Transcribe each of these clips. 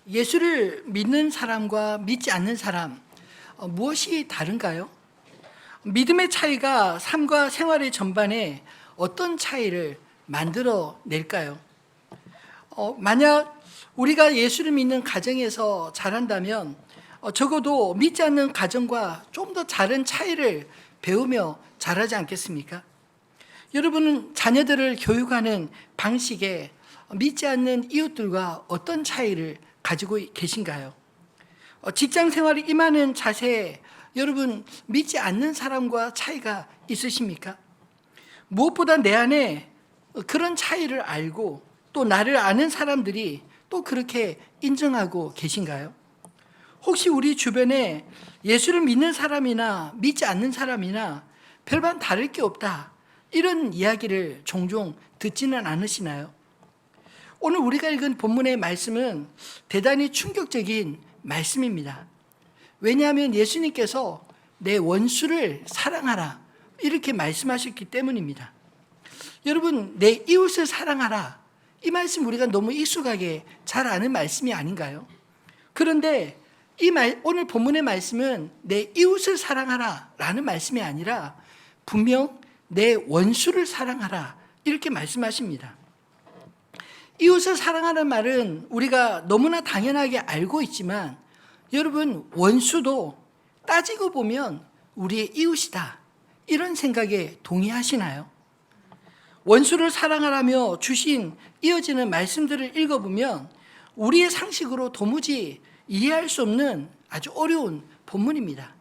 예수를 믿는 사람과 믿지 않는 사람, 무엇이 다른가요? 믿음의 차이가 삶과 생활의 전반에 어떤 차이를 만들어 낼까요? 만약 우리가 예수를 믿는 가정에서 자란다면 적어도 믿지 않는 가정과 좀 더 다른 차이를 배우며 자라지 않겠습니까? 여러분은 자녀들을 교육하는 방식에 믿지 않는 이웃들과 어떤 차이를 가지고 계신가요? 직장 생활에 임하는 자세에 여러분 믿지 않는 사람과 차이가 있으십니까? 무엇보다 내 안에 그런 차이를 알고 또 나를 아는 사람들이 또 그렇게 인정하고 계신가요? 혹시 우리 주변에 예수를 믿는 사람이나 믿지 않는 사람이나 별반 다를 게 없다, 이런 이야기를 종종 듣지는 않으시나요? 오늘 우리가 읽은 본문의 말씀은 대단히 충격적인 말씀입니다. 왜냐하면 예수님께서 내 원수를 사랑하라 이렇게 말씀하셨기 때문입니다. 여러분, 내 이웃을 사랑하라, 이 말씀 우리가 너무 익숙하게 잘 아는 말씀이 아닌가요? 그런데 오늘 본문의 말씀은 내 이웃을 사랑하라 라는 말씀이 아니라 분명 내 원수를 사랑하라 이렇게 말씀하십니다. 이웃을 사랑하는 말은 우리가 너무나 당연하게 알고 있지만 여러분, 원수도 따지고 보면 우리의 이웃이다, 이런 생각에 동의하시나요? 원수를 사랑하라며 주신 이어지는 말씀들을 읽어보면 우리의 상식으로 도무지 이해할 수 없는 아주 어려운 본문입니다.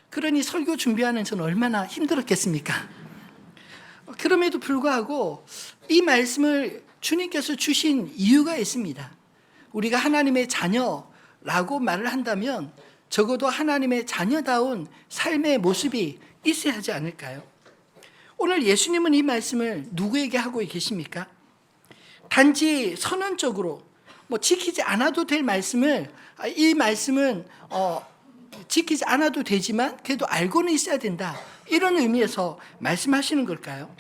그러니 설교 준비하는 저는 얼마나 힘들었겠습니까? 그럼에도 불구하고 이 말씀을 주님께서 주신 이유가 있습니다. 우리가 하나님의 자녀라고 말을 한다면 적어도 하나님의 자녀다운 삶의 모습이 있어야 하지 않을까요? 오늘 예수님은 이 말씀을 누구에게 하고 계십니까? 단지 선언적으로 지키지 않아도 될 말씀을, 이 말씀은 지키지 않아도 되지만 그래도 알고는 있어야 된다, 이런 의미에서 말씀하시는 걸까요?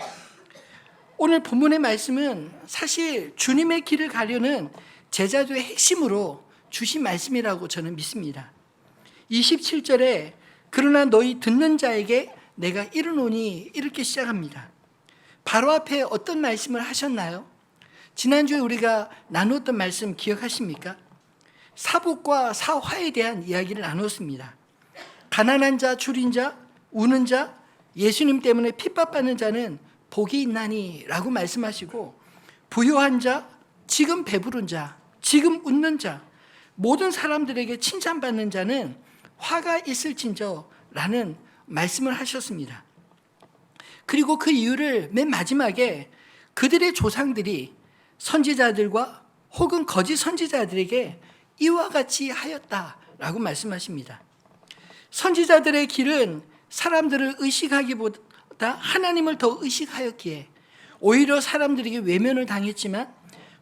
오늘 본문의 말씀은 사실 주님의 길을 가려는 제자들의 핵심으로 주신 말씀이라고 저는 믿습니다. 27절에 그러나 너희 듣는 자에게 내가 이르노니 이렇게 시작합니다. 바로 앞에 어떤 말씀을 하셨나요? 지난주에 우리가 나누었던 말씀 기억하십니까? 사복과 사화에 대한 이야기를 나누었습니다. 가난한 자, 줄인 자, 우는 자, 예수님 때문에 핍박받는 자는 복이 있나니 라고 말씀하시고, 부유한 자, 지금 배부른 자, 지금 웃는 자, 모든 사람들에게 칭찬받는 자는 화가 있을진저 라는 말씀을 하셨습니다. 그리고 그 이유를 맨 마지막에 그들의 조상들이 선지자들과 혹은 거짓 선지자들에게 이와 같이 하였다라고 말씀하십니다. 선지자들의 길은 사람들을 의식하기보다 하나님을 더 의식하였기에 오히려 사람들에게 외면을 당했지만,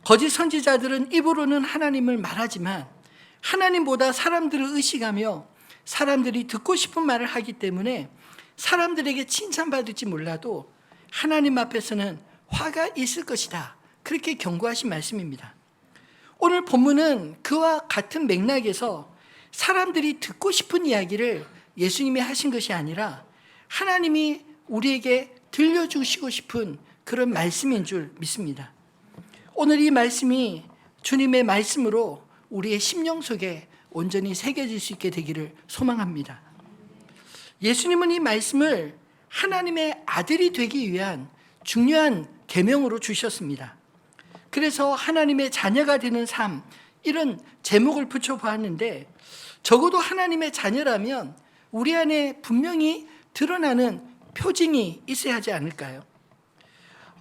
거짓 선지자들은 입으로는 하나님을 말하지만 하나님보다 사람들을 의식하며 사람들이 듣고 싶은 말을 하기 때문에 사람들에게 칭찬받을지 몰라도 하나님 앞에서는 화가 있을 것이다, 그렇게 경고하신 말씀입니다. 오늘 본문은 그와 같은 맥락에서 사람들이 듣고 싶은 이야기를 예수님이 하신 것이 아니라 하나님이 우리에게 들려주시고 싶은 그런 말씀인 줄 믿습니다. 오늘 이 말씀이 주님의 말씀으로 우리의 심령 속에 온전히 새겨질 수 있게 되기를 소망합니다. 예수님은 이 말씀을 하나님의 아들이 되기 위한 중요한 계명으로 주셨습니다. 그래서 하나님의 자녀가 되는 삶, 이런 제목을 붙여보았는데, 적어도 하나님의 자녀라면 우리 안에 분명히 드러나는 표징이 있어야 하지 않을까요?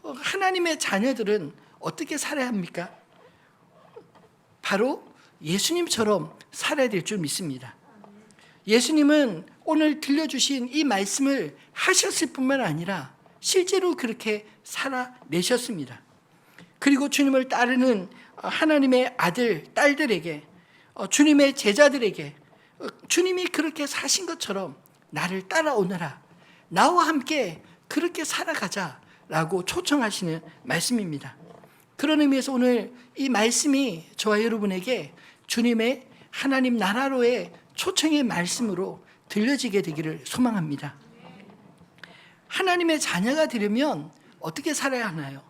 하나님의 자녀들은 어떻게 살아야 합니까? 바로 예수님처럼 살아야 될 줄 믿습니다. 예수님은 오늘 들려주신 이 말씀을 하셨을 뿐만 아니라 실제로 그렇게 살아내셨습니다. 그리고 주님을 따르는 하나님의 아들, 딸들에게, 주님의 제자들에게 주님이 그렇게 사신 것처럼 나를 따라오너라, 나와 함께 그렇게 살아가자라고 초청하시는 말씀입니다. 그런 의미에서 오늘 이 말씀이 저와 여러분에게 주님의 하나님 나라로의 초청의 말씀으로 들려지게 되기를 소망합니다. 하나님의 자녀가 되려면 어떻게 살아야 하나요?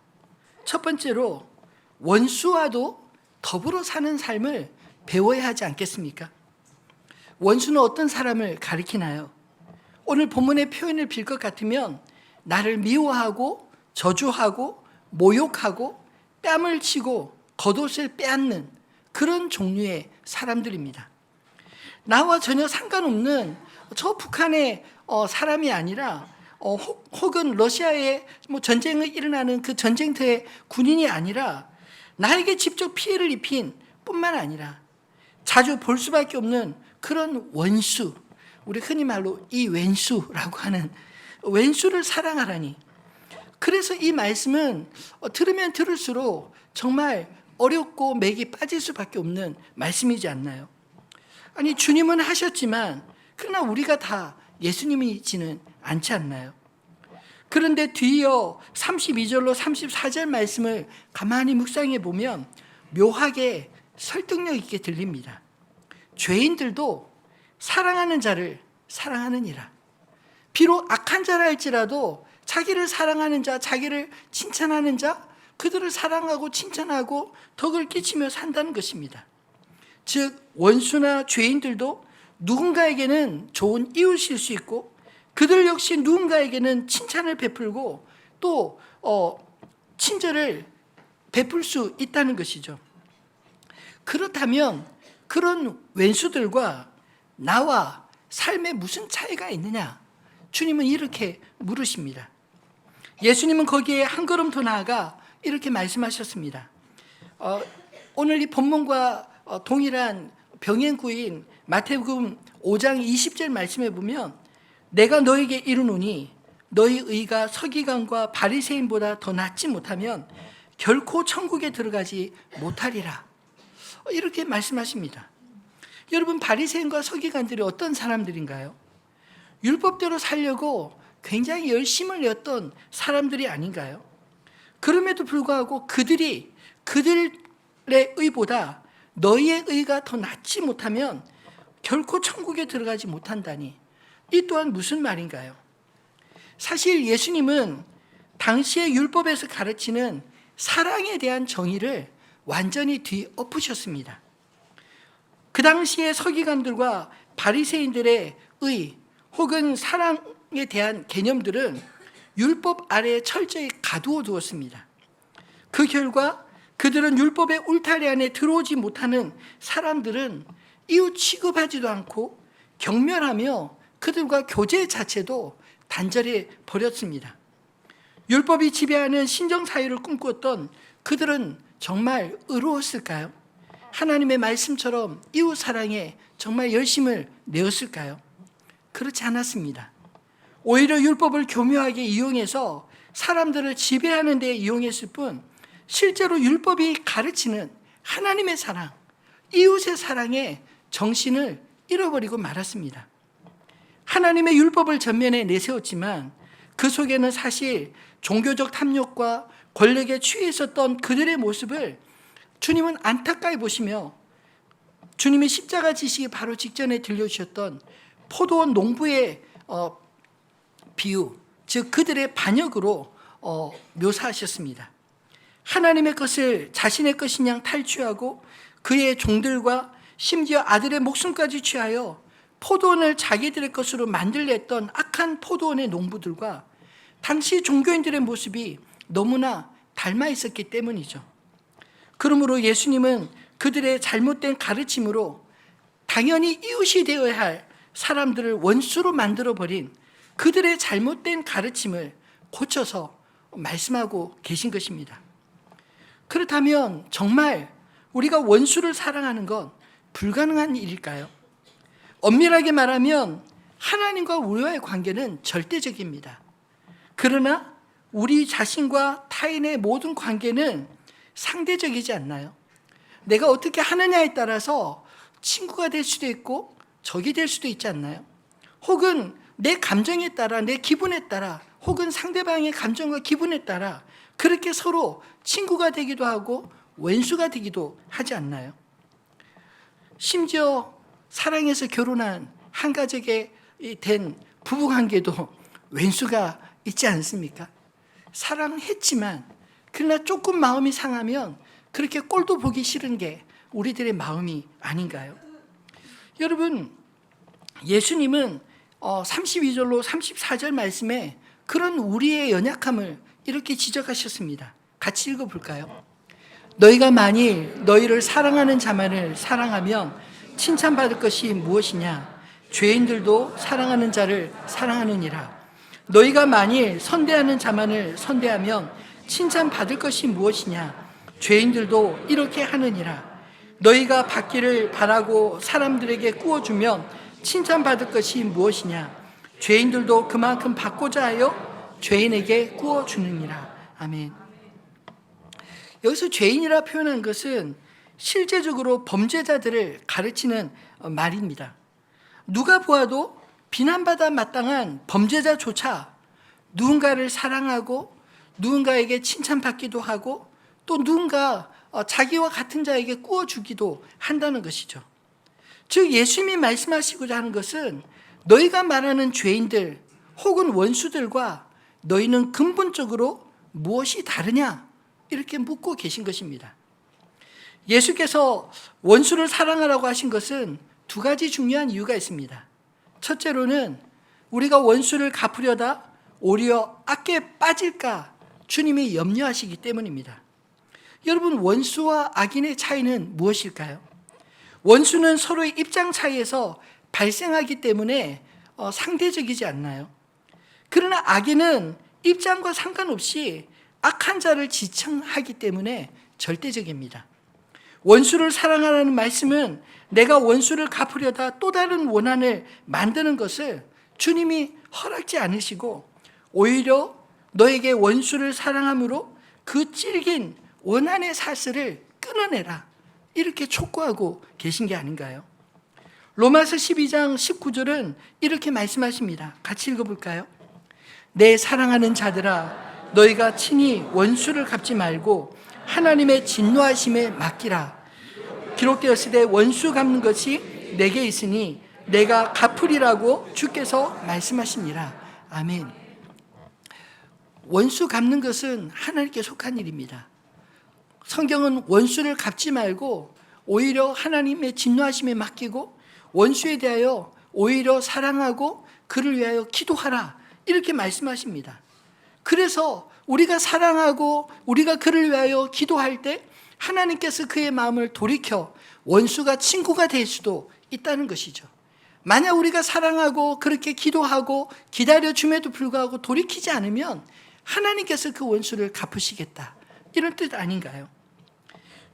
첫 번째로 원수와도 더불어 사는 삶을 배워야 하지 않겠습니까? 원수는 어떤 사람을 가리키나요? 오늘 본문의 표현을 빌 것 같으면 나를 미워하고 저주하고 모욕하고 뺨을 치고 겉옷을 빼앗는 그런 종류의 사람들입니다. 나와 전혀 상관없는 저 북한의 사람이 아니라 혹은 러시아에 전쟁이 일어나는 그 전쟁터의 군인이 아니라 나에게 직접 피해를 입힌 뿐만 아니라 자주 볼 수밖에 없는 그런 원수, 우리 흔히 말로 이 왼수라고 하는 왼수를 사랑하라니. 그래서 이 말씀은 들으면 들을수록 정말 어렵고 맥이 빠질 수밖에 없는 말씀이지 않나요? 아니, 주님은 하셨지만 그러나 우리가 다 예수님이지는 않지 않나요? 그런데 뒤이어 32절로 34절 말씀을 가만히 묵상해 보면 묘하게 설득력 있게 들립니다. 죄인들도 사랑하는 자를 사랑하느니라. 비록 악한 자라 할지라도 자기를 사랑하는 자, 자기를 칭찬하는 자, 그들을 사랑하고 칭찬하고 덕을 끼치며 산다는 것입니다. 즉 원수나 죄인들도 누군가에게는 좋은 이웃일 수 있고 그들 역시 누군가에게는 칭찬을 베풀고 또 친절을 베풀 수 있다는 것이죠. 그렇다면 그런 왼수들과 나와 삶에 무슨 차이가 있느냐? 주님은 이렇게 물으십니다. 예수님은 거기에 한 걸음 더 나아가 이렇게 말씀하셨습니다. 오늘 이 본문과 동일한 병행구인 마태복음 5장 20절 말씀에 보면 내가 너에게 이르노니 너희 의가 서기관과 바리새인보다 더 낫지 못하면 결코 천국에 들어가지 못하리라. 이렇게 말씀하십니다. 여러분, 바리새인과 서기관들이 어떤 사람들인가요? 율법대로 살려고 굉장히 열심을 내었던 사람들이 아닌가요? 그럼에도 불구하고 그들의 의보다 너희의 의가 더 낫지 못하면 결코 천국에 들어가지 못한다니, 이 또한 무슨 말인가요? 사실 예수님은 당시의 율법에서 가르치는 사랑에 대한 정의를 완전히 뒤엎으셨습니다. 그 당시의 서기관들과 바리새인들의 의 혹은 사랑에 대한 개념들은 율법 아래에 철저히 가두어 두었습니다. 그 결과 그들은 율법의 울타리 안에 들어오지 못하는 사람들은 이웃 취급하지도 않고 경멸하며 그들과 교제 자체도 단절해 버렸습니다. 율법이 지배하는 신정사회를 꿈꾸었던 그들은 정말 의로웠을까요? 하나님의 말씀처럼 이웃 사랑에 정말 열심을 내었을까요? 그렇지 않았습니다. 오히려 율법을 교묘하게 이용해서 사람들을 지배하는 데 이용했을 뿐 실제로 율법이 가르치는 하나님의 사랑, 이웃의 사랑에 정신을 잃어버리고 말았습니다. 하나님의 율법을 전면에 내세웠지만 그 속에는 사실 종교적 탐욕과 권력에 취해 있었던 그들의 모습을 주님은 안타까이 보시며 주님의 십자가 지시기 바로 직전에 들려주셨던 포도원 농부의 비유, 즉 그들의 반역으로 묘사하셨습니다. 하나님의 것을 자신의 것인 양 탈취하고 그의 종들과 심지어 아들의 목숨까지 취하여 포도원을 자기들의 것으로 만들려 했던 악한 포도원의 농부들과 당시 종교인들의 모습이 너무나 닮아 있었기 때문이죠. 그러므로 예수님은 그들의 잘못된 가르침으로 당연히 이웃이 되어야 할 사람들을 원수로 만들어버린 그들의 잘못된 가르침을 고쳐서 말씀하고 계신 것입니다. 그렇다면 정말 우리가 원수를 사랑하는 건 불가능한 일일까요? 엄밀하게 말하면 하나님과 우리와의 관계는 절대적입니다. 그러나 우리 자신과 타인의 모든 관계는 상대적이지 않나요? 내가 어떻게 하느냐에 따라서 친구가 될 수도 있고 적이 될 수도 있지 않나요? 혹은 내 감정에 따라, 내 기분에 따라, 혹은 상대방의 감정과 기분에 따라 그렇게 서로 친구가 되기도 하고 왼수가 되기도 하지 않나요? 심지어 사랑해서 결혼한 한 가족에 된 부부관계도 왼수가 있지 않습니까? 사랑했지만 그러나 조금 마음이 상하면 그렇게 꼴도 보기 싫은 게 우리들의 마음이 아닌가요? 여러분, 예수님은 32절로 34절 말씀에 그런 우리의 연약함을 이렇게 지적하셨습니다. 같이 읽어볼까요? 너희가 만일 너희를 사랑하는 자만을 사랑하면 칭찬받을 것이 무엇이냐? 죄인들도 사랑하는 자를 사랑하느니라. 너희가 만일 선대하는 자만을 선대하면 칭찬받을 것이 무엇이냐? 죄인들도 이렇게 하느니라. 너희가 받기를 바라고 사람들에게 꾸어주면 칭찬받을 것이 무엇이냐? 죄인들도 그만큼 받고자 하여 죄인에게 꾸어주느니라. 아멘. 여기서 죄인이라 표현한 것은 실제적으로 범죄자들을 가르치는 말입니다. 누가 보아도 비난받아 마땅한 범죄자조차 누군가를 사랑하고 누군가에게 칭찬받기도 하고 또 누군가 자기와 같은 자에게 꾸어주기도 한다는 것이죠. 즉 예수님이 말씀하시고자 하는 것은 너희가 말하는 죄인들 혹은 원수들과 너희는 근본적으로 무엇이 다르냐? 이렇게 묻고 계신 것입니다. 예수께서 원수를 사랑하라고 하신 것은 두 가지 중요한 이유가 있습니다. 첫째로는 우리가 원수를 갚으려다 오히려 악에 빠질까 주님이 염려하시기 때문입니다. 여러분, 원수와 악인의 차이는 무엇일까요? 원수는 서로의 입장 차이에서 발생하기 때문에 상대적이지 않나요? 그러나 악인은 입장과 상관없이 악한 자를 지칭하기 때문에 절대적입니다. 원수를 사랑하라는 말씀은 내가 원수를 갚으려다 또 다른 원한을 만드는 것을 주님이 허락지 않으시고 오히려 너에게 원수를 사랑함으로 그 질긴 원한의 사슬을 끊어내라 이렇게 촉구하고 계신 게 아닌가요? 로마서 12장 19절은 이렇게 말씀하십니다. 같이 읽어볼까요? 내 사랑하는 자들아 너희가 친히 원수를 갚지 말고 하나님의 진노하심에 맡기라. 기록되었으되 원수 갚는 것이 내게 있으니 내가 갚으리라고 주께서 말씀하시니라. 아멘. 원수 갚는 것은 하나님께 속한 일입니다. 성경은 원수를 갚지 말고 오히려 하나님의 진노하심에 맡기고 원수에 대하여 오히려 사랑하고 그를 위하여 기도하라 이렇게 말씀하십니다. 그래서 우리가 사랑하고 우리가 그를 위하여 기도할 때 하나님께서 그의 마음을 돌이켜 원수가 친구가 될 수도 있다는 것이죠. 만약 우리가 사랑하고 그렇게 기도하고 기다려줌에도 불구하고 돌이키지 않으면 하나님께서 그 원수를 갚으시겠다 이런 뜻 아닌가요?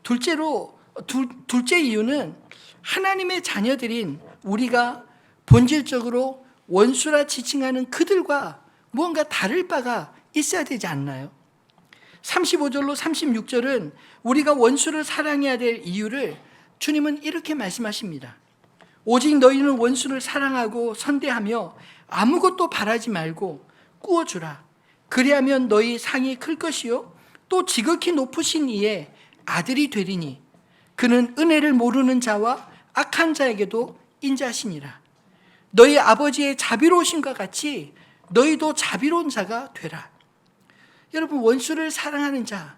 둘째 이유는 하나님의 자녀들인 우리가 본질적으로 원수라 지칭하는 그들과 무언가 다를 바가 있어야 되지 않나요? 35절로 36절은 우리가 원수를 사랑해야 될 이유를 주님은 이렇게 말씀하십니다. 오직 너희는 원수를 사랑하고 선대하며 아무것도 바라지 말고 꾸어주라. 그리하면 너희 상이 클 것이요 또 지극히 높으신 이의 아들이 되리니 그는 은혜를 모르는 자와 악한 자에게도 인자하시니라. 너희 아버지의 자비로우심과 같이 너희도 자비로운 자가 되라. 여러분, 원수를 사랑하는 자,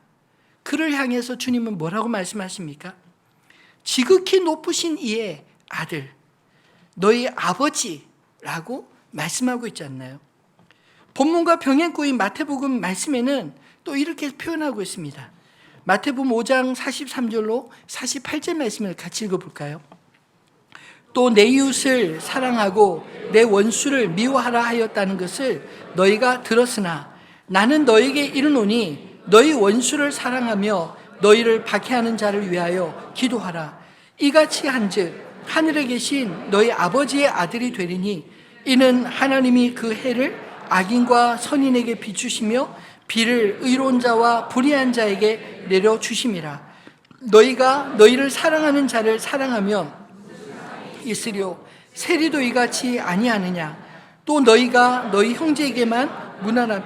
그를 향해서 주님은 뭐라고 말씀하십니까? 지극히 높으신 이의 아들, 너희 아버지라고 말씀하고 있지 않나요? 본문과 병행구인 마태복음 말씀에는 또 이렇게 표현하고 있습니다. 마태복음 5장 43절로 48절 말씀을 같이 읽어볼까요? 또 내 이웃을 사랑하고 내 원수를 미워하라 하였다는 것을 너희가 들었으나 나는 너희에게 이르노니 너희 원수를 사랑하며 너희를 박해하는 자를 위하여 기도하라. 이같이 한즉 하늘에 계신 너희 아버지의 아들이 되리니 이는 하나님이 그 해를 악인과 선인에게 비추시며 비를 의로운 자와 불의한 자에게 내려주심이라. 너희가 너희를 사랑하는 자를 사랑하면 있으려 세리도 이같이 아니하느냐. 또 너희가 너희 형제에게만 무난한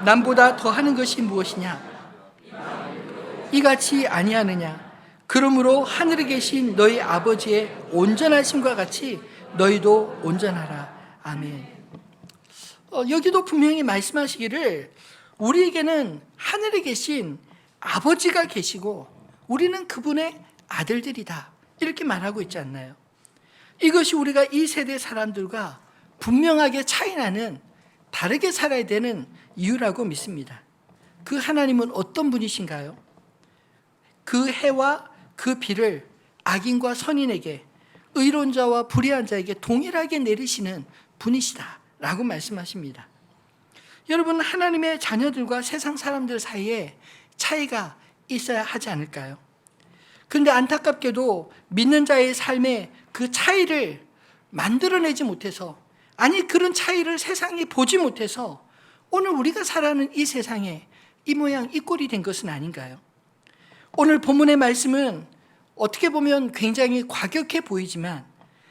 남보다 더하는 것이 무엇이냐. 이같이 아니하느냐. 그러므로 하늘에 계신 너희 아버지의 온전하심과 같이 너희도 온전하라. 아멘. 여기도 분명히 말씀하시기를 우리에게는 하늘에 계신 아버지가 계시고 우리는 그분의 아들들이다, 이렇게 말하고 있지 않나요? 이것이 우리가 이 세대 사람들과 분명하게 차이나는, 다르게 살아야 되는 이유라고 믿습니다. 그 하나님은 어떤 분이신가요? 그 해와 그 비를 악인과 선인에게, 의로운 자와 불의한 자에게 동일하게 내리시는 분이시다 라고 말씀하십니다. 여러분, 하나님의 자녀들과 세상 사람들 사이에 차이가 있어야 하지 않을까요? 그런데 안타깝게도 믿는 자의 삶에 그 차이를 만들어내지 못해서, 아니 그런 차이를 세상이 보지 못해서 오늘 우리가 살아가는 이 세상에 이 모양 이 꼴이 된 것은 아닌가요? 오늘 본문의 말씀은 어떻게 보면 굉장히 과격해 보이지만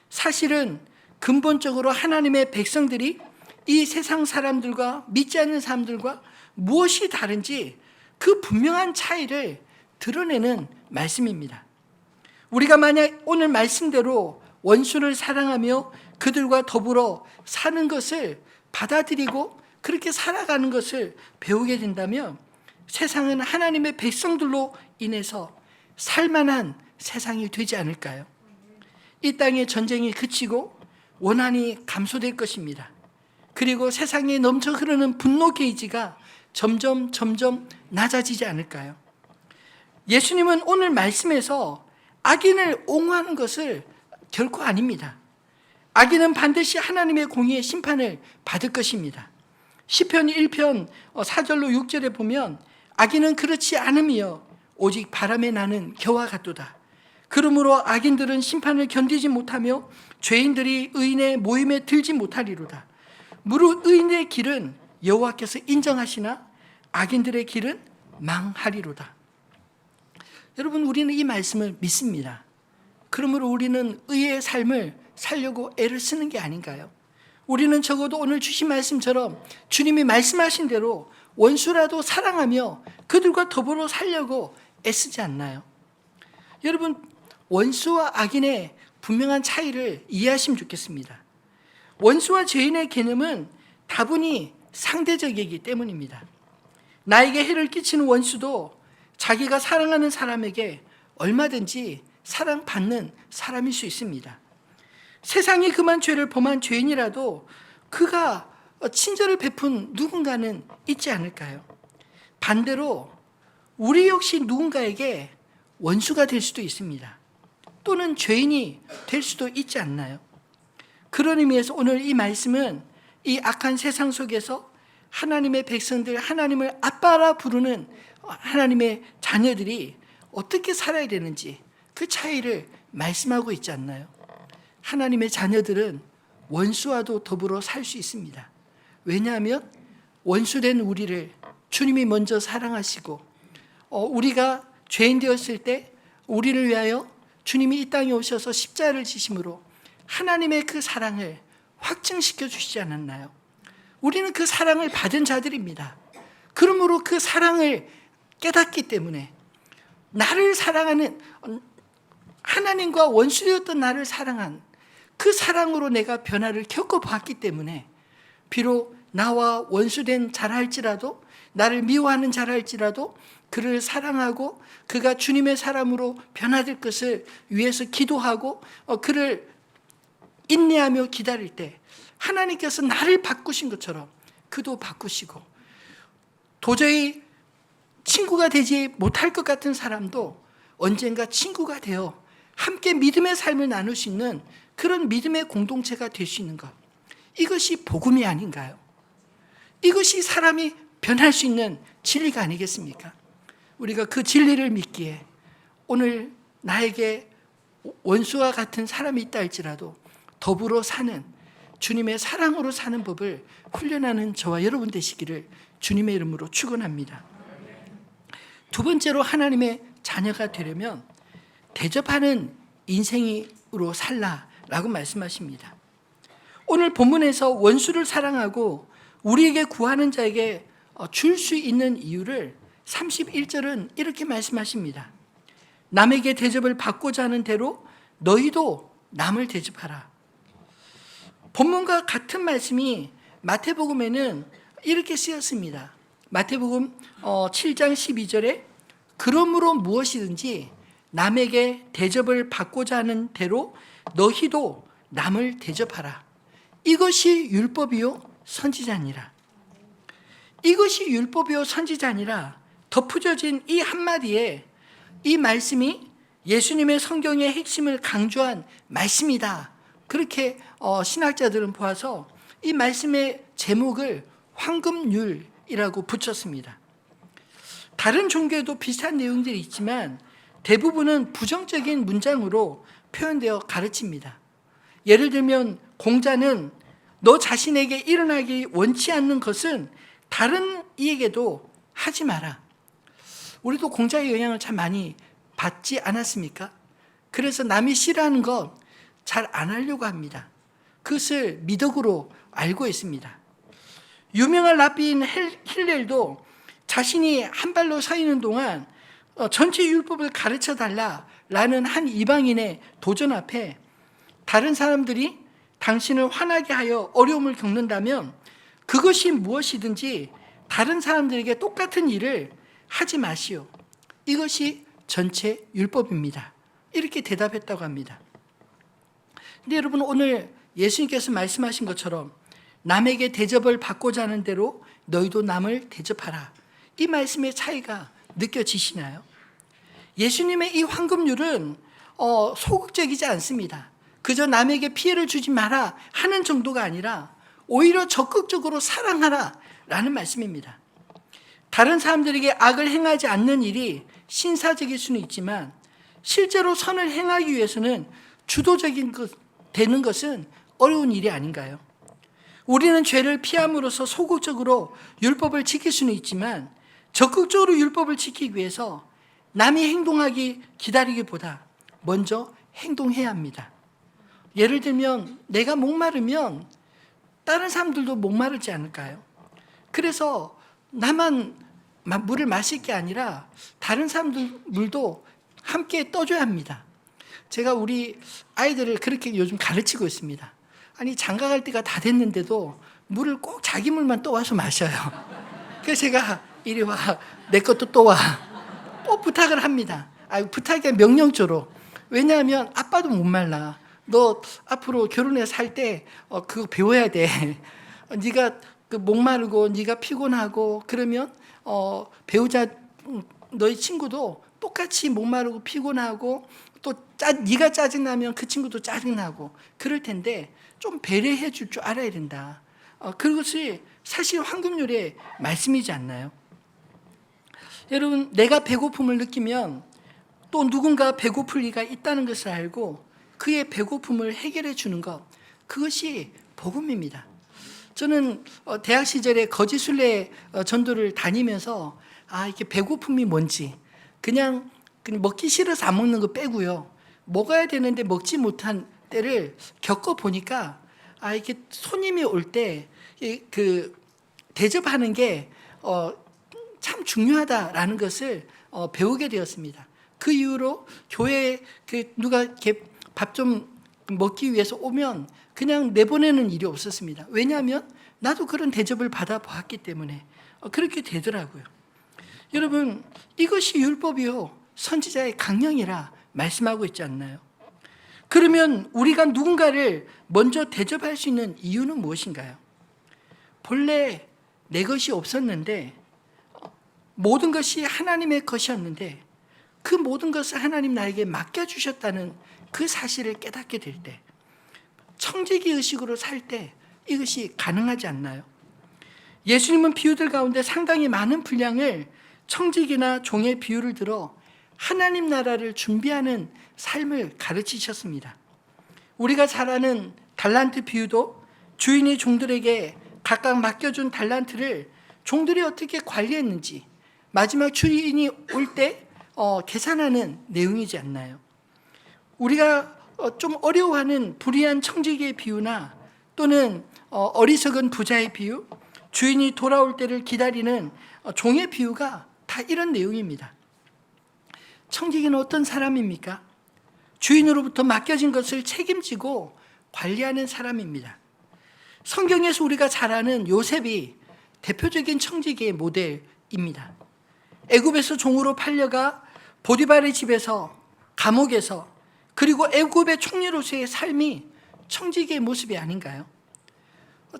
사실은 근본적으로 하나님의 백성들이 이 세상 사람들과 믿지 않는 사람들과 무엇이 다른지 그 분명한 차이를 드러내는 말씀입니다. 우리가 만약 오늘 말씀대로 원수를 사랑하며 그들과 더불어 사는 것을 받아들이고 그렇게 살아가는 것을 배우게 된다면 세상은 하나님의 백성들로 인해서 살만한 세상이 되지 않을까요? 이 땅의 전쟁이 그치고 원한이 감소될 것입니다. 그리고 세상에 넘쳐 흐르는 분노 게이지가 점점 낮아지지 않을까요? 예수님은 오늘 말씀에서 악인을 옹호하는 것을 결코 아닙니다. 악인은 반드시 하나님의 공의의 심판을 받을 것입니다. 시편 1편 4절로 6절에 보면 악인은 그렇지 않으며 오직 바람에 나는 겨와 같도다. 그러므로 악인들은 심판을 견디지 못하며 죄인들이 의인의 모임에 들지 못하리로다. 무릇 의인의 길은 여호와께서 인정하시나 악인들의 길은 망하리로다. 여러분, 우리는 이 말씀을 믿습니다. 그러므로 우리는 의의 삶을 살려고 애를 쓰는 게 아닌가요? 우리는 적어도 오늘 주신 말씀처럼 주님이 말씀하신 대로 원수라도 사랑하며 그들과 더불어 살려고 애쓰지 않나요? 여러분, 원수와 악인의 분명한 차이를 이해하시면 좋겠습니다. 원수와 죄인의 개념은 다분히 상대적이기 때문입니다. 나에게 해를 끼치는 원수도 자기가 사랑하는 사람에게 얼마든지 사랑받는 사람일 수 있습니다. 세상이 그만 죄를 범한 죄인이라도 그가 친절을 베푼 누군가는 있지 않을까요? 반대로 우리 역시 누군가에게 원수가 될 수도 있습니다. 또는 죄인이 될 수도 있지 않나요? 그런 의미에서 오늘 이 말씀은 이 악한 세상 속에서 하나님의 백성들, 하나님을 아빠라 부르는 하나님의 자녀들이 어떻게 살아야 되는지 그 차이를 말씀하고 있지 않나요? 하나님의 자녀들은 원수와도 더불어 살 수 있습니다. 왜냐하면 원수된 우리를 주님이 먼저 사랑하시고 우리가 죄인 되었을 때 우리를 위하여 주님이 이 땅에 오셔서 십자가를 지심으로 하나님의 그 사랑을 확증시켜 주시지 않았나요? 우리는 그 사랑을 받은 자들입니다. 그러므로 그 사랑을 깨닫기 때문에 나를 사랑하는, 하나님과 원수되었던 나를 사랑한 그 사랑으로 내가 변화를 겪어봤기 때문에 비록 나와 원수된 자라 할지라도, 나를 미워하는 자라 할지라도 그를 사랑하고 그가 주님의 사람으로 변화될 것을 위해서 기도하고 그를 인내하며 기다릴 때 하나님께서 나를 바꾸신 것처럼 그도 바꾸시고, 도저히 친구가 되지 못할 것 같은 사람도 언젠가 친구가 되어 함께 믿음의 삶을 나눌 수 있는 그런 믿음의 공동체가 될 수 있는 것, 이것이 복음이 아닌가요? 이것이 사람이 변할 수 있는 진리가 아니겠습니까? 우리가 그 진리를 믿기에 오늘 나에게 원수와 같은 사람이 있다 할지라도 더불어 사는, 주님의 사랑으로 사는 법을 훈련하는 저와 여러분 되시기를 주님의 이름으로 축원합니다. 두 번째로 하나님의 자녀가 되려면 대접하는 인생으로 살라라고 말씀하십니다. 오늘 본문에서 원수를 사랑하고 우리에게 구하는 자에게 줄 수 있는 이유를 31절은 이렇게 말씀하십니다. 남에게 대접을 받고자 하는 대로 너희도 남을 대접하라. 본문과 같은 말씀이 마태복음에는 이렇게 쓰였습니다. 마태복음 7장 12절에 그러므로 무엇이든지 남에게 대접을 받고자 하는 대로 너희도 남을 대접하라. 이것이 율법이요 선지자니라. 이것이 율법이요 선지자니라 덧붙여진 이 한마디에 이 말씀이 예수님의 성경의 핵심을 강조한 말씀이다. 그렇게 신학자들은 보아서 이 말씀의 제목을 황금률이라고 붙였습니다. 다른 종교에도 비슷한 내용들이 있지만 대부분은 부정적인 문장으로 표현되어 가르칩니다. 예를 들면 공자는 너 자신에게 일어나기 원치 않는 것은 다른 이에게도 하지 마라. 우리도 공자의 영향을 참 많이 받지 않았습니까? 그래서 남이 싫어하는 것 잘 안 하려고 합니다. 그것을 미덕으로 알고 있습니다. 유명한 랍비인 힐렐도 자신이 한 발로 서 있는 동안 전체 율법을 가르쳐 달라라는 한 이방인의 도전 앞에 다른 사람들이 당신을 화나게 하여 어려움을 겪는다면 그것이 무엇이든지 다른 사람들에게 똑같은 일을 하지 마시오. 이것이 전체 율법입니다. 이렇게 대답했다고 합니다. 근데 여러분, 오늘 예수님께서 말씀하신 것처럼 남에게 대접을 받고자 하는 대로 너희도 남을 대접하라. 이 말씀의 차이가 느껴지시나요? 예수님의 이 황금률은 소극적이지 않습니다. 그저 남에게 피해를 주지 마라 하는 정도가 아니라 오히려 적극적으로 사랑하라 라는 말씀입니다. 다른 사람들에게 악을 행하지 않는 일이 신사적일 수는 있지만 실제로 선을 행하기 위해서는 주도적인 되는 것은 어려운 일이 아닌가요? 우리는 죄를 피함으로써 소극적으로 율법을 지킬 수는 있지만 적극적으로 율법을 지키기 위해서 남이 행동하기 기다리기보다 먼저 행동해야 합니다. 예를 들면 내가 목마르면 다른 사람들도 목마르지 않을까요? 그래서 나만 물을 마실 게 아니라 다른 사람들 물도 함께 떠줘야 합니다. 제가 우리 아이들을 그렇게 요즘 가르치고 있습니다. 아니 장가 갈 때가 다 됐는데도 물을 꼭 자기 물만 떠와서 마셔요. 그래서 제가 이리 와, 내 것도 떠와, 꼭 부탁을 합니다. 부탁이 명령조로. 왜냐하면 아빠도 못 말라. 너 앞으로 결혼해서 살 때 그거 배워야 돼. 네가 목마르고 네가 피곤하고 그러면 배우자 너희 친구도 똑같이 목마르고 피곤하고 또 네가 짜증나면 그 친구도 짜증나고 그럴 텐데 좀 배려해 줄 줄 알아야 된다. 그것이 사실 황금률의 말씀이지 않나요? 여러분, 내가 배고픔을 느끼면 또 누군가 배고플 리가 있다는 것을 알고 그의 배고픔을 해결해 주는 것, 그것이 복음입니다. 저는 대학 시절에 거지순례 전도를 다니면서 이렇게 배고픔이 뭔지 그냥 먹기 싫어서 안 먹는 거 빼고요. 먹어야 되는데 먹지 못한 때를 겪어보니까 이렇게 손님이 올 때 대접하는 게 참 중요하다라는 것을 배우게 되었습니다. 그 이후로 교회에 누가 이렇게 밥 좀 먹기 위해서 오면 그냥 내보내는 일이 없었습니다. 왜냐하면 나도 그런 대접을 받아보았기 때문에 그렇게 되더라고요. 여러분, 이것이 율법이요 선지자의 강령이라 말씀하고 있지 않나요? 그러면 우리가 누군가를 먼저 대접할 수 있는 이유는 무엇인가요? 본래 내 것이 없었는데 모든 것이 하나님의 것이었는데 그 모든 것을 하나님 나에게 맡겨주셨다는 그 사실을 깨닫게 될 때, 청지기 의식으로 살 때 이것이 가능하지 않나요? 예수님은 비유들 가운데 상당히 많은 분량을 청지기나 종의 비유를 들어 하나님 나라를 준비하는 삶을 가르치셨습니다. 우리가 잘 아는 달란트 비유도 주인이 종들에게 각각 맡겨준 달란트를 종들이 어떻게 관리했는지 마지막 주인이 올 때 계산하는 내용이지 않나요? 우리가 좀 어려워하는 불의한 청지기의 비유나 또는 어리석은 부자의 비유, 주인이 돌아올 때를 기다리는 종의 비유가 다 이런 내용입니다. 청지기는 어떤 사람입니까? 주인으로부터 맡겨진 것을 책임지고 관리하는 사람입니다. 성경에서 우리가 잘 아는 요셉이 대표적인 청지기의 모델입니다. 애굽에서 종으로 팔려가 보디발의 집에서, 감옥에서, 그리고 애굽의 총리로서의 삶이 청지기의 모습이 아닌가요?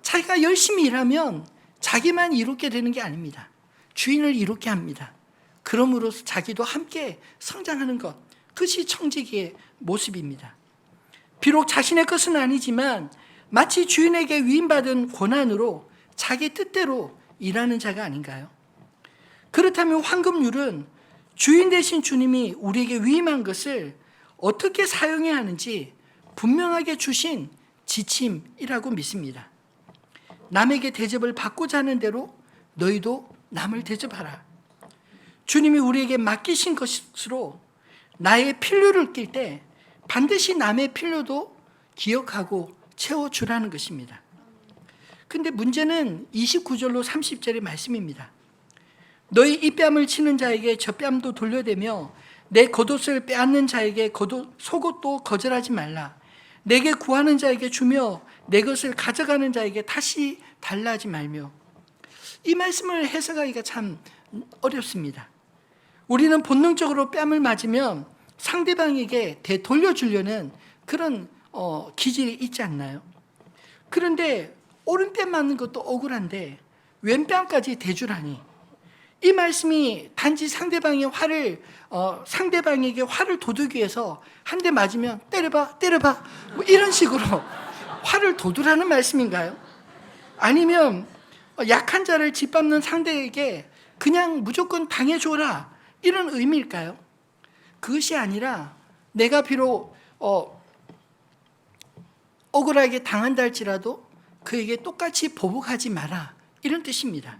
자기가 열심히 일하면 자기만 이롭게 되는 게 아닙니다. 주인을 이롭게 합니다. 그러므로서 자기도 함께 성장하는 것, 그것이 청지기의 모습입니다. 비록 자신의 것은 아니지만 마치 주인에게 위임받은 권한으로 자기 뜻대로 일하는 자가 아닌가요? 그렇다면 황금률은 주인 대신 주님이 우리에게 위임한 것을 어떻게 사용해야 하는지 분명하게 주신 지침이라고 믿습니다. 남에게 대접을 받고자 하는 대로 너희도 남을 대접하라. 주님이 우리에게 맡기신 것으로 나의 필요를 낄 때 반드시 남의 필요도 기억하고 채워주라는 것입니다. 근데 문제는 29절로 30절의 말씀입니다. 너희 이 뺨을 치는 자에게 저 뺨도 돌려대며 내 겉옷을 빼앗는 자에게 속옷도 거절하지 말라. 내게 구하는 자에게 주며 내 것을 가져가는 자에게 다시 달라 하지 말며. 이 말씀을 해석하기가 참 어렵습니다. 우리는 본능적으로 뺨을 맞으면 상대방에게 되돌려주려는 그런 기질이 있지 않나요? 그런데 오른뺨 맞는 것도 억울한데 왼뺨까지 대주라니, 이 말씀이 단지 상대방에게 화를 돋우기 위해서 한 대 맞으면 때려봐 뭐 이런 식으로 화를 돋우라는 말씀인가요? 아니면 약한 자를 짓밟는 상대에게 그냥 무조건 당해줘라 이런 의미일까요? 그것이 아니라 내가 비록 억울하게 당한다 할지라도 그에게 똑같이 보복하지 마라 이런 뜻입니다.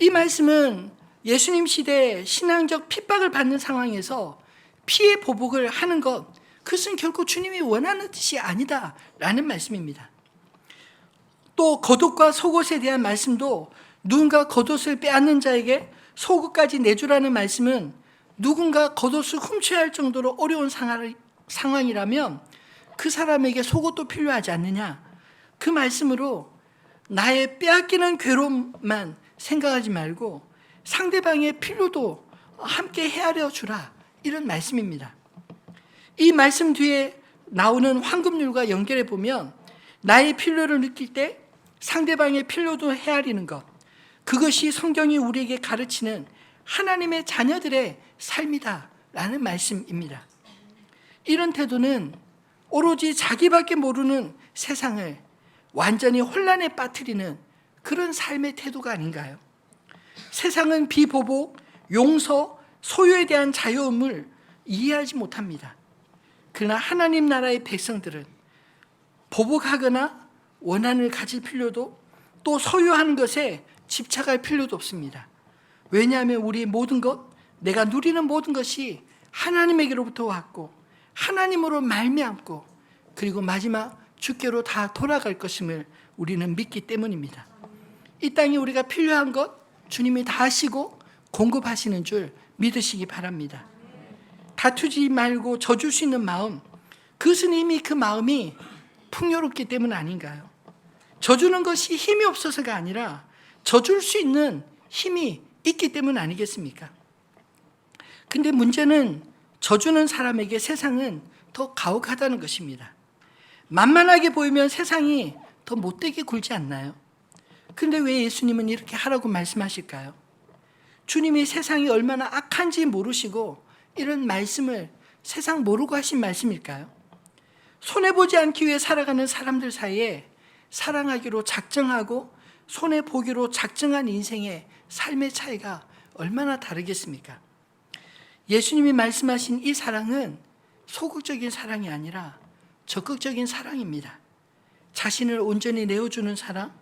이 말씀은 예수님 시대에 신앙적 핍박을 받는 상황에서 피해 보복을 하는 것, 그것은 결코 주님이 원하는 뜻이 아니다라는 말씀입니다. 또 겉옷과 속옷에 대한 말씀도 누군가 겉옷을 빼앗는 자에게 속옷까지 내주라는 말씀은 누군가 겉옷을 훔쳐야 할 정도로 어려운 상황이라면 그 사람에게 속옷도 필요하지 않느냐, 그 말씀으로 나의 빼앗기는 괴로움만 생각하지 말고 상대방의 필요도 함께 헤아려 주라 이런 말씀입니다. 이 말씀 뒤에 나오는 황금률과 연결해 보면 나의 필요를 느낄 때 상대방의 필요도 헤아리는 것, 그것이 성경이 우리에게 가르치는 하나님의 자녀들의 삶이다라는 말씀입니다. 이런 태도는 오로지 자기밖에 모르는 세상을 완전히 혼란에 빠뜨리는 그런 삶의 태도가 아닌가요? 세상은 비보복, 용서, 소유에 대한 자유함을 이해하지 못합니다. 그러나 하나님 나라의 백성들은 보복하거나 원한을 가질 필요도, 또 소유하는 것에 집착할 필요도 없습니다. 왜냐하면 우리의 모든 것, 내가 누리는 모든 것이 하나님에게로부터 왔고 하나님으로 말미암고 그리고 마지막 주께로 다 돌아갈 것임을 우리는 믿기 때문입니다. 이 땅에 우리가 필요한 것 주님이 다 하시고 공급하시는 줄 믿으시기 바랍니다. 다투지 말고 져줄 수 있는 마음, 그것은 이미 그 마음이 풍요롭기 때문 아닌가요? 져주는 것이 힘이 없어서가 아니라 져줄 수 있는 힘이 있기 때문 아니겠습니까? 근데 문제는 져주는 사람에게 세상은 더 가혹하다는 것입니다. 만만하게 보이면 세상이 더 못되게 굴지 않나요? 근데 왜 예수님은 이렇게 하라고 말씀하실까요? 주님이 세상이 얼마나 악한지 모르시고 이런 말씀을 세상 모르고 하신 말씀일까요? 손해보지 않기 위해 살아가는 사람들 사이에 사랑하기로 작정하고 손해보기로 작정한 인생의 삶의 차이가 얼마나 다르겠습니까? 예수님이 말씀하신 이 사랑은 소극적인 사랑이 아니라 적극적인 사랑입니다. 자신을 온전히 내어주는 사랑,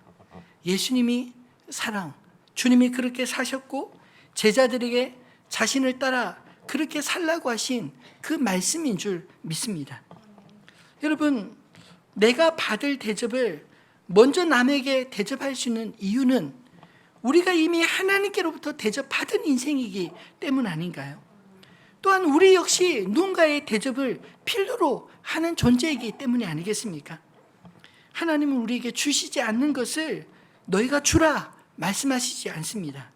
예수님이 사랑, 주님이 그렇게 사셨고 제자들에게 자신을 따라 그렇게 살라고 하신 그 말씀인 줄 믿습니다. 여러분, 내가 받을 대접을 먼저 남에게 대접할 수 있는 이유는 우리가 이미 하나님께로부터 대접받은 인생이기 때문 아닌가요? 또한 우리 역시 누군가의 대접을 필요로 하는 존재이기 때문이 아니겠습니까? 하나님은 우리에게 주시지 않는 것을 너희가 주라 말씀하시지 않습니다.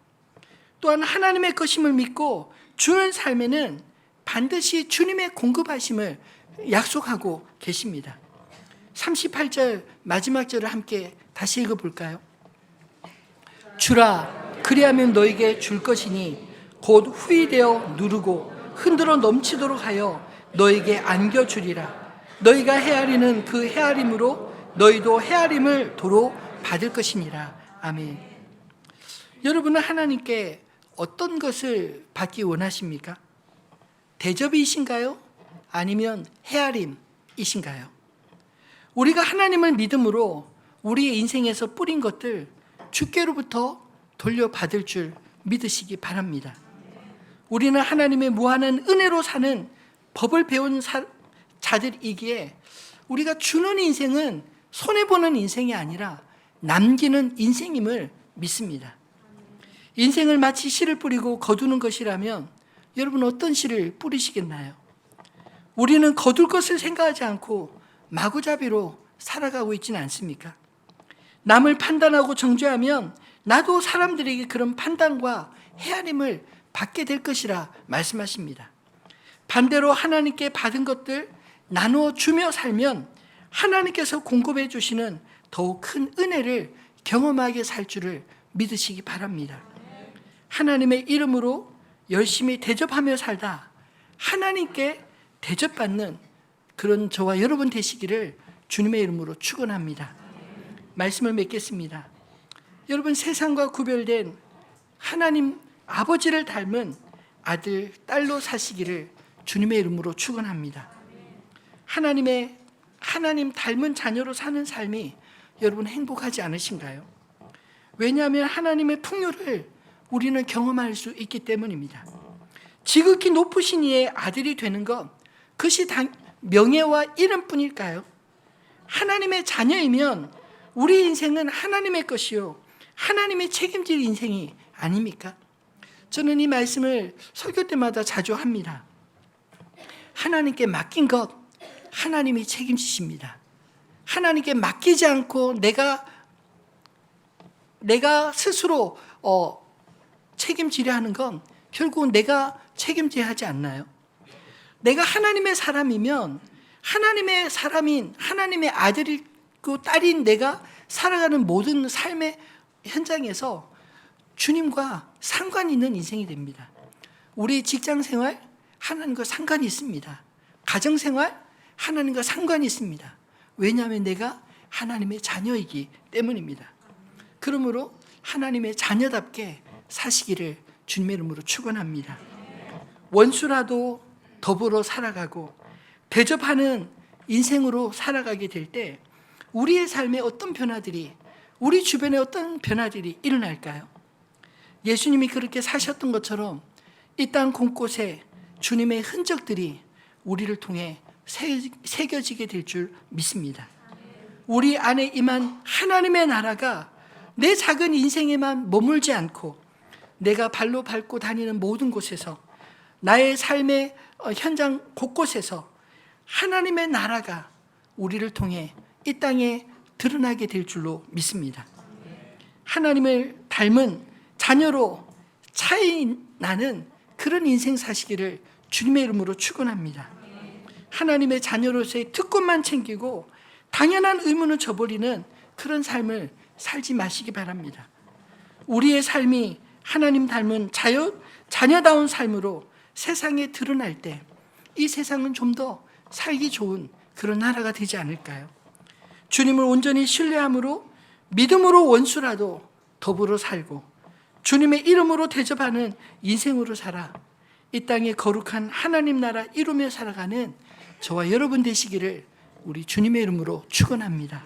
또한 하나님의 것임을 믿고 주는 삶에는 반드시 주님의 공급하심을 약속하고 계십니다. 38절 마지막 절을 함께 다시 읽어볼까요? 주라 그리하면 너에게 줄 것이니 곧 후이되어 누르고 흔들어 넘치도록 하여 너에게 안겨주리라. 너희가 헤아리는 그 헤아림으로 너희도 헤아림을 도로 받을 것이니라. 아멘. 여러분은 하나님께 어떤 것을 받기 원하십니까? 대접이신가요? 아니면 헤아림이신가요? 우리가 하나님을 믿음으로 우리의 인생에서 뿌린 것들 주께로부터 돌려받을 줄 믿으시기 바랍니다. 우리는 하나님의 무한한 은혜로 사는 법을 배운 자들이기에 우리가 주는 인생은 손해보는 인생이 아니라 남기는 인생임을 믿습니다. 인생을 마치 씨를 뿌리고 거두는 것이라면 여러분 어떤 씨를 뿌리시겠나요? 우리는 거둘 것을 생각하지 않고 마구잡이로 살아가고 있지는 않습니까? 남을 판단하고 정죄하면 나도 사람들에게 그런 판단과 헤아림을 받게 될 것이라 말씀하십니다. 반대로 하나님께 받은 것들 나누어 주며 살면 하나님께서 공급해 주시는 더욱 큰 은혜를 경험하게 살 줄을 믿으시기 바랍니다. 하나님의 이름으로 열심히 대접하며 살다 하나님께 대접받는 그런 저와 여러분 되시기를 주님의 이름으로 축원합니다. 말씀을 맺겠습니다. 여러분 세상과 구별된 하나님 아버지를 닮은 아들, 딸로 사시기를 주님의 이름으로 축원합니다. 하나님 닮은 자녀로 사는 삶이 여러분 행복하지 않으신가요? 왜냐하면 하나님의 풍요를 우리는 경험할 수 있기 때문입니다. 지극히 높으신 이의 아들이 되는 것, 그것이 명예와 이름뿐일까요? 하나님의 자녀이면 우리 인생은 하나님의 것이요 하나님의 책임질 인생이 아닙니까? 저는 이 말씀을 설교 때마다 자주 합니다. 하나님께 맡긴 것 하나님이 책임지십니다. 하나님께 맡기지 않고 내가 스스로 책임지려 하는 건 결국은 내가 책임져야 하지 않나요? 내가 하나님의 사람이면 하나님의 사람인 하나님의 아들이고 딸인 내가 살아가는 모든 삶의 현장에서 주님과 상관이 있는 인생이 됩니다. 우리 직장생활 하나님과 상관이 있습니다. 가정생활 하나님과 상관이 있습니다. 왜냐하면 내가 하나님의 자녀이기 때문입니다. 그러므로 하나님의 자녀답게 사시기를 주님의 이름으로 축원합니다. 원수라도 더불어 살아가고 대접하는 인생으로 살아가게 될 때 우리의 삶에 어떤 변화들이 우리 주변에 어떤 변화들이 일어날까요? 예수님이 그렇게 사셨던 것처럼 이 땅 곳곳에 주님의 흔적들이 우리를 통해 새겨지게 될 줄 믿습니다. 우리 안에 임한 하나님의 나라가 내 작은 인생에만 머물지 않고 내가 발로 밟고 다니는 모든 곳에서 나의 삶의 현장 곳곳에서 하나님의 나라가 우리를 통해 이 땅에 드러나게 될 줄로 믿습니다. 하나님을 닮은 자녀로 차이 나는 그런 인생 사시기를 주님의 이름으로 축원합니다. 하나님의 자녀로서의 특권만 챙기고 당연한 의무는 저버리는 그런 삶을 살지 마시기 바랍니다. 우리의 삶이 하나님 닮은 자녀다운 삶으로 세상에 드러날 때 이 세상은 좀 더 살기 좋은 그런 나라가 되지 않을까요? 주님을 온전히 신뢰함으로 믿음으로 원수라도 더불어 살고 주님의 이름으로 대접하는 인생으로 살아 이 땅에 거룩한 하나님 나라 이루며 살아가는 저와 여러분 되시기를 우리 주님의 이름으로 축원합니다.